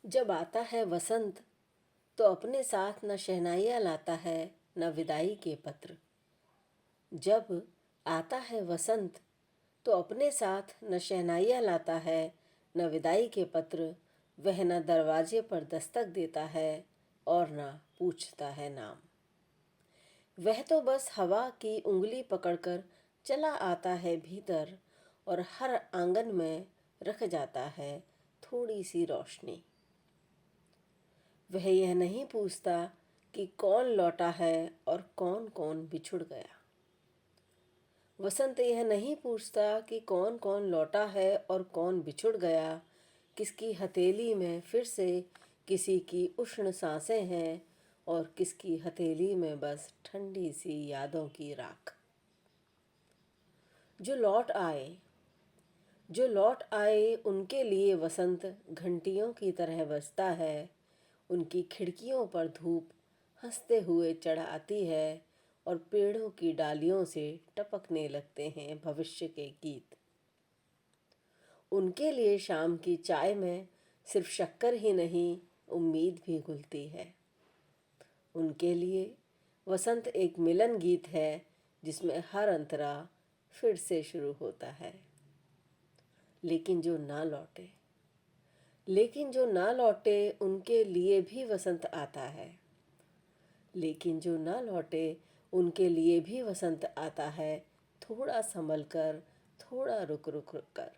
जब आता है वसंत तो अपने साथ न शहनाइयाँ लाता है न विदाई के पत्र। जब आता है वसंत तो अपने साथ न शहनाइयाँ लाता है न विदाई के पत्र। वह न दरवाजे पर दस्तक देता है और न पूछता है नाम। वह तो बस हवा की उंगली पकड़कर चला आता है भीतर और हर आंगन में रख जाता है थोड़ी सी रोशनी। वह यह नहीं पूछता कि कौन लौटा है और कौन कौन बिछुड़ गया। वसंत यह नहीं पूछता कि कौन कौन लौटा है और कौन बिछुड़ गया। किसकी हथेली में फिर से किसी की उष्ण सांसें हैं और किसकी हथेली में बस ठंडी सी यादों की राख। जो लौट आए जो लौट आए उनके लिए वसंत घंटियों की तरह बजता है। उनकी खिड़कियों पर धूप हंसते हुए चढ़ आती है और पेड़ों की डालियों से टपकने लगते हैं भविष्य के गीत। उनके लिए शाम की चाय में सिर्फ शक्कर ही नहीं, उम्मीद भी घुलती है। उनके लिए वसंत एक मिलन गीत है जिसमें हर अंतरा फिर से शुरू होता है। लेकिन जो ना लौटे उनके लिए भी वसंत आता है। लेकिन जो ना लौटे उनके लिए भी वसंत आता है। थोड़ा संभल कर, थोड़ा रुक रुक कर,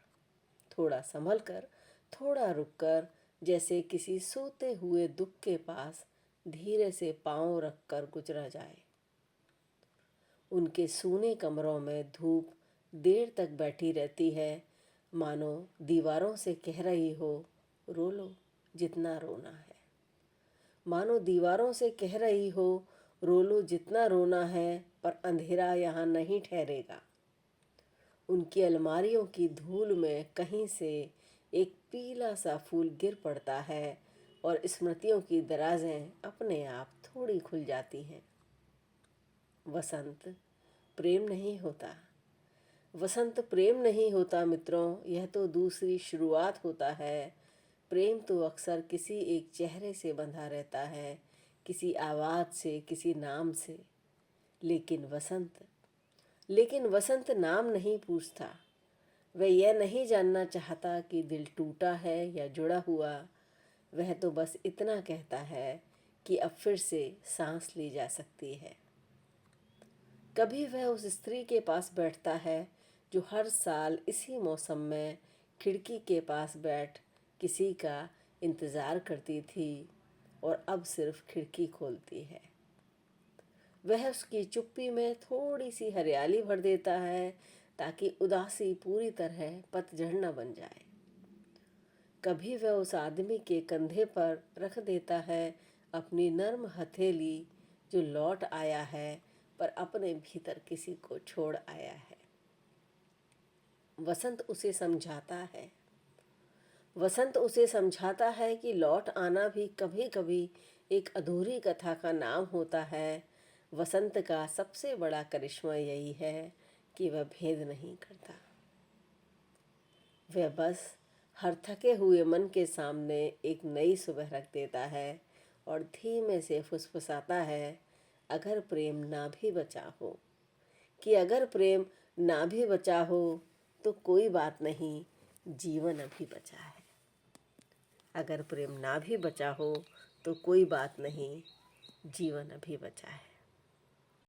थोड़ा संभल कर, थोड़ा रुक कर, जैसे किसी सोते हुए दुख के पास धीरे से पाँव रख कर गुजरा जाए। उनके सूने कमरों में धूप देर तक बैठी रहती है, मानो दीवारों से कह रही हो, रो लो जितना रोना है। मानो दीवारों से कह रही हो, रो लो जितना रोना है, पर अंधेरा यहाँ नहीं ठहरेगा। उनकी अलमारियों की धूल में कहीं से एक पीला सा फूल गिर पड़ता है और स्मृतियों की दराजें अपने आप थोड़ी खुल जाती हैं। वसंत प्रेम नहीं होता। वसंत प्रेम नहीं होता मित्रों, यह तो दूसरी शुरुआत होता है। प्रेम तो अक्सर किसी एक चेहरे से बंधा रहता है, किसी आवाज़ से, किसी नाम से। लेकिन वसंत नाम नहीं पूछता। वह यह नहीं जानना चाहता कि दिल टूटा है या जुड़ा हुआ। वह तो बस इतना कहता है कि अब फिर से सांस ली जा सकती है। कभी वह उस स्त्री के पास बैठता है जो हर साल इसी मौसम में खिड़की के पास बैठ किसी का इंतज़ार करती थी और अब सिर्फ खिड़की खोलती है। वह उसकी चुप्पी में थोड़ी सी हरियाली भर देता है ताकि उदासी पूरी तरह पतझड़ न बन जाए। कभी वह उस आदमी के कंधे पर रख देता है अपनी नर्म हथेली जो लौट आया है पर अपने भीतर किसी को छोड़ आया है। वसंत उसे समझाता है कि लौट आना भी कभी कभी एक अधूरी कथा का नाम होता है। वसंत का सबसे बड़ा करिश्मा यही है कि वह भेद नहीं करता। वह बस हर थके हुए मन के सामने एक नई सुबह रख देता है और धीमे से फुसफुसाता है, अगर प्रेम ना भी बचा हो, कि अगर प्रेम ना भी बचा हो तो कोई बात नहीं, जीवन अभी बचा है। अगर प्रेम ना भी बचा हो तो कोई बात नहीं, जीवन अभी बचा है।